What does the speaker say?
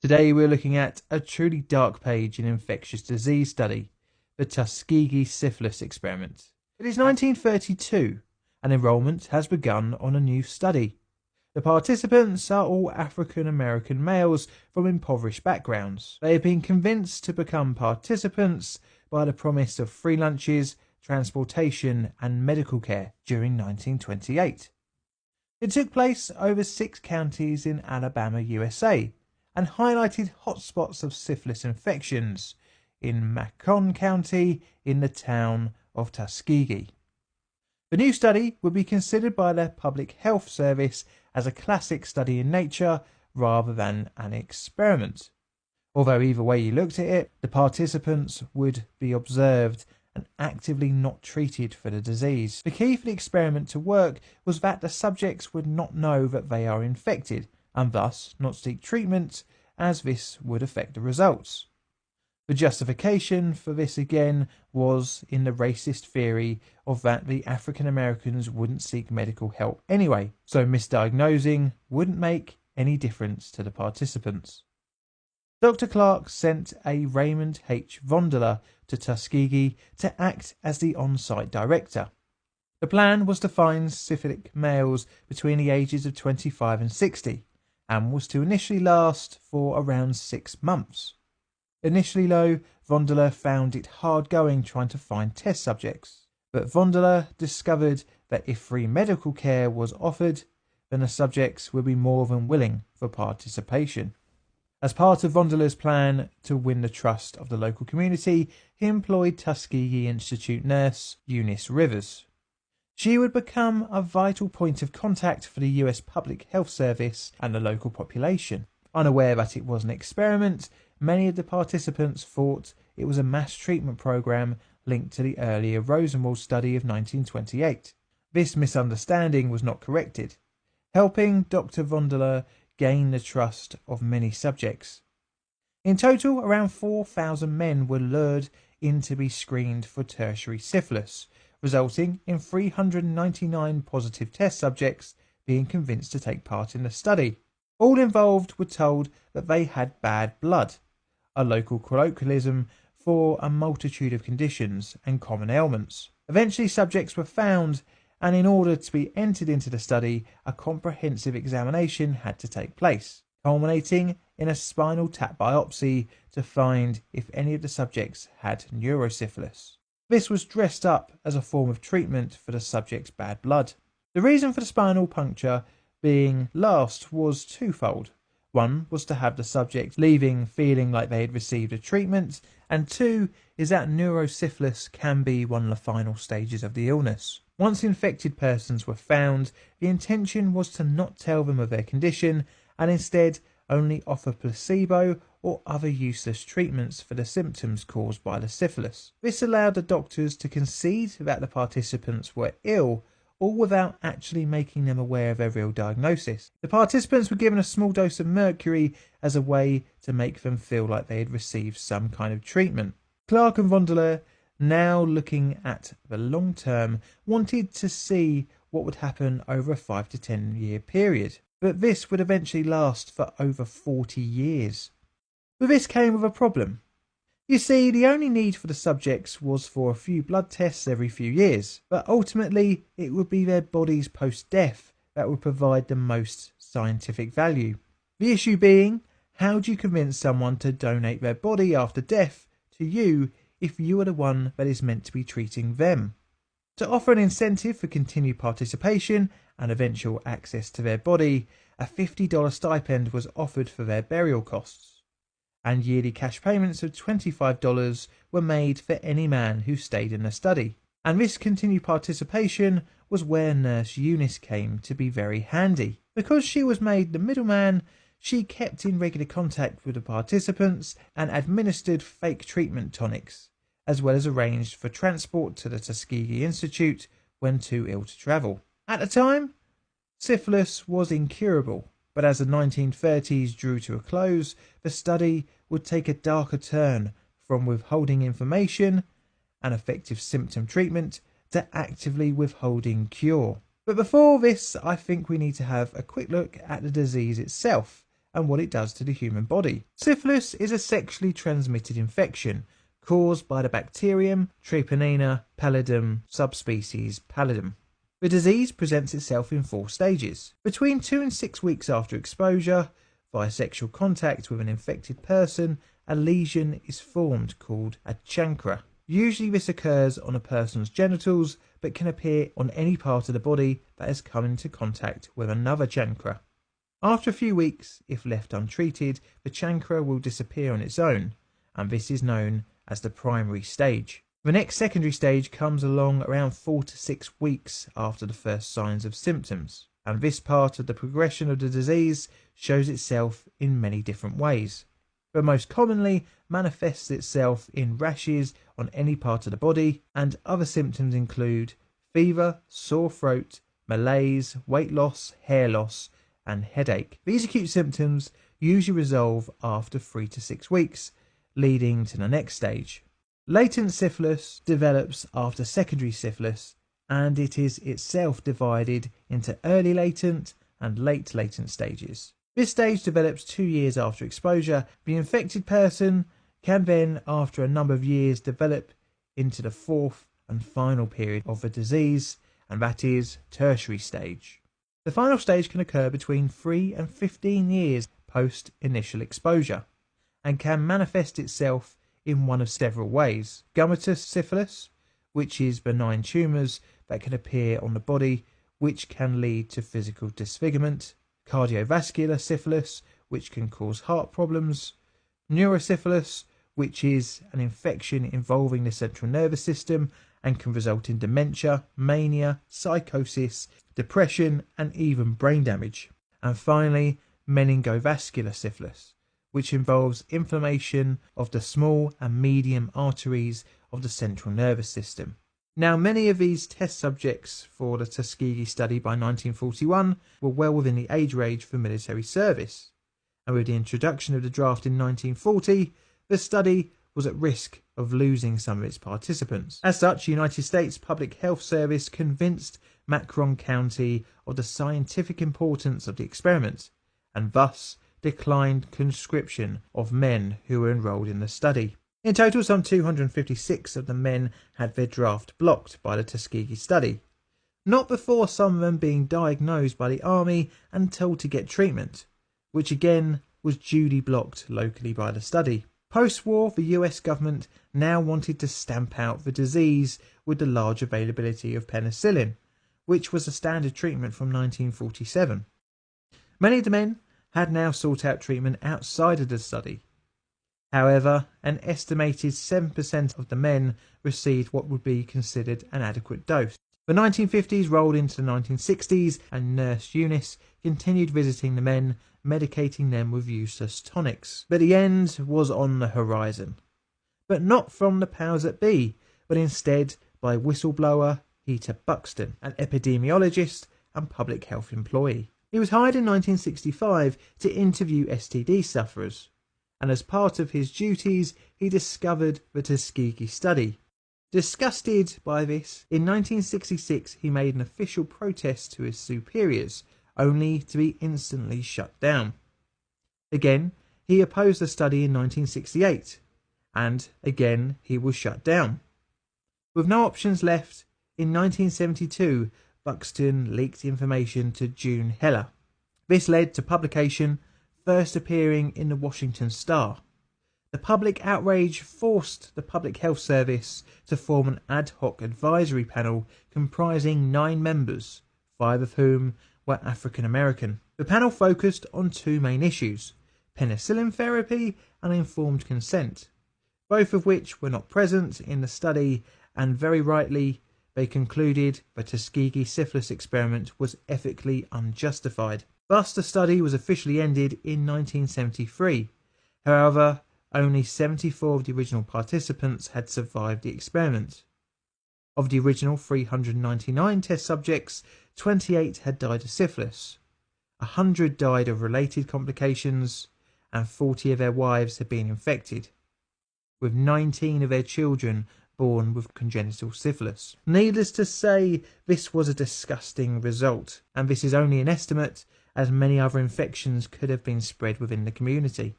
Today we're looking at a truly dark page in infectious disease study, the Tuskegee syphilis experiment. It is 1932 and enrolment has begun on a new study. The participants are all African American males from impoverished backgrounds. They have been convinced to become participants by the promise of free lunches, transportation and medical care during 1928. It took place over 6 counties in Alabama, USA, and highlighted hotspots of syphilis infections in Macon County in the town of Tuskegee. The new study would be considered by the Public Health Service as a classic study in nature rather than an experiment. Although either way you looked at it, the participants would be observed and actively not treated for the disease. The key for the experiment to work was that the subjects would not know that they are infected and thus not seek treatment, as this would affect the results. The justification for this again was in the racist theory of that the African Americans wouldn't seek medical help anyway, so misdiagnosing wouldn't make any difference to the participants. Dr. Clark sent a Raymond H. Vondeler to Tuskegee to act as the on-site director. The plan was to find syphilitic males between the ages of 25 and 60, and was to initially last for around 6 months. Initially though, Vondeler found it hard going trying to find test subjects, but Vondeler discovered that if free medical care was offered, then the subjects would be more than willing for participation. As part of Vondeler's plan to win the trust of the local community, he employed Tuskegee Institute nurse Eunice Rivers. She would become a vital point of contact for the US Public Health Service and the local population. Unaware that it was an experiment, many of the participants thought it was a mass treatment program linked to the earlier Rosenwald study of 1928. This misunderstanding was not corrected, helping Dr. Vondeler gain the trust of many subjects. In total, around 4,000 men were lured in to be screened for tertiary syphilis, resulting in 399 positive test subjects being convinced to take part in the study. All involved were told that they had bad blood, a local colloquialism for a multitude of conditions and common ailments. Eventually subjects were found, and in order to be entered into the study, a comprehensive examination had to take place, culminating in a spinal tap biopsy to find if any of the subjects had neurosyphilis. This was dressed up as a form of treatment for the subject's bad blood. The reason for the spinal puncture being last was twofold. One was to have the subject leaving feeling like they had received a treatment, and two is that neurosyphilis can be one of the final stages of the illness. Once infected persons were found, the intention was to not tell them of their condition and instead only offer placebo or other useless treatments for the symptoms caused by the syphilis. This allowed the doctors to concede that the participants were ill, all without actually making them aware of their real diagnosis. The participants were given a small dose of mercury as a way to make them feel like they had received some kind of treatment. Clark and Vondeler, now looking at the long term, wanted to see what would happen over a 5 to 10 year period, but this would eventually last for over 40 years. But this came with a problem. You see, the only need for the subjects was for a few blood tests every few years, but ultimately it would be their bodies post-death that would provide the most scientific value. The issue being, how do you convince someone to donate their body after death to you if you are the one that is meant to be treating them? To offer an incentive for continued participation and eventual access to their body, a $50 stipend was offered for their burial costs, and yearly cash payments of $25 were made for any man who stayed in the study. And this continued participation was where nurse Eunice came to be very handy. Because she was made the middleman, she kept in regular contact with the participants and administered fake treatment tonics, as well as arranged for transport to the Tuskegee Institute when too ill to travel. At the time, syphilis was incurable, but as the 1930s drew to a close, the study would take a darker turn from withholding information and effective symptom treatment to actively withholding cure. But before this, I think we need to have a quick look at the disease itself and what it does to the human body. Syphilis is a sexually transmitted infection caused by the bacterium Treponema pallidum subspecies pallidum. The disease presents itself in 4 stages. Between 2 and 6 weeks after exposure, via sexual contact with an infected person, a lesion is formed called a chancre. Usually this occurs on a person's genitals, but can appear on any part of the body that has come into contact with another chancre. After a few weeks, if left untreated, the chancre will disappear on its own, and this is known as the primary stage. The next secondary stage comes along around 4 to 6 weeks after the first signs of symptoms, and this part of the progression of the disease shows itself in many different ways, but most commonly manifests itself in rashes on any part of the body, and other symptoms include fever, sore throat, malaise, weight loss, hair loss, and headache. These acute symptoms usually resolve after 3 to 6 weeks, leading to the next stage. Latent syphilis develops after secondary syphilis, and it is itself divided into early latent and late latent stages. This stage develops 2 years after exposure. The infected person can then, after a number of years, develop into the 4th and final period of the disease, and that is tertiary stage. The final stage can occur between 3 and 15 years post initial exposure, and can manifest itself in one of several ways. Gummatous syphilis, which is benign tumours that can appear on the body, which can lead to physical disfigurement. Cardiovascular syphilis, which can cause heart problems. Neurosyphilis, which is an infection involving the central nervous system and can result in dementia, mania, psychosis, depression, and even brain damage. And finally, meningovascular syphilis, which involves inflammation of the small and medium arteries of the central nervous system. Now, many of these test subjects for the Tuskegee study by 1941 were well within the age range for military service, and with the introduction of the draft in 1940, the study was at risk of losing some of its participants. As such, the United States Public Health Service convinced Macron County of the scientific importance of the experiment, and thus declined conscription of men who were enrolled in the study. In total, some 256 of the men had their draft blocked by the Tuskegee study, not before some of them being diagnosed by the army and told to get treatment, which again was duly blocked locally by the study. Post-war, the US government now wanted to stamp out the disease with the large availability of penicillin, which was a standard treatment from 1947. Many of the men had now sought out treatment outside of the study. However, an estimated 7% of the men received what would be considered an adequate dose. The 1950s rolled into the 1960s, and Nurse Eunice continued visiting the men, medicating them with useless tonics. But the end was on the horizon. But not from the powers that be, but instead by whistleblower Peter Buxton, an epidemiologist and public health employee. He was hired in 1965 to interview STD sufferers, and as part of his duties he discovered the Tuskegee study. Disgusted by this, in 1966 he made an official protest to his superiors, only to be instantly shut down. Again, he opposed the study in 1968, and again he was shut down. With no options left, in 1972 Buxton leaked information to June Heller. This led to publication, first appearing in the Washington Star. The public outrage forced the Public Health Service to form an ad hoc advisory panel comprising 9 members, 5 of whom were African American. The panel focused on 2 main issues: penicillin therapy and informed consent, both of which were not present in the study, and very rightly they concluded the Tuskegee syphilis experiment was ethically unjustified. Thus the study was officially ended in 1973. However, only 74 of the original participants had survived the experiment. Of the original 399 test subjects, 28 had died of syphilis, 100 died of related complications, and 40 of their wives had been infected, with 19 of their children born with congenital syphilis. Needless to say, this was a disgusting result, and this is only an estimate, as many other infections could have been spread within the community.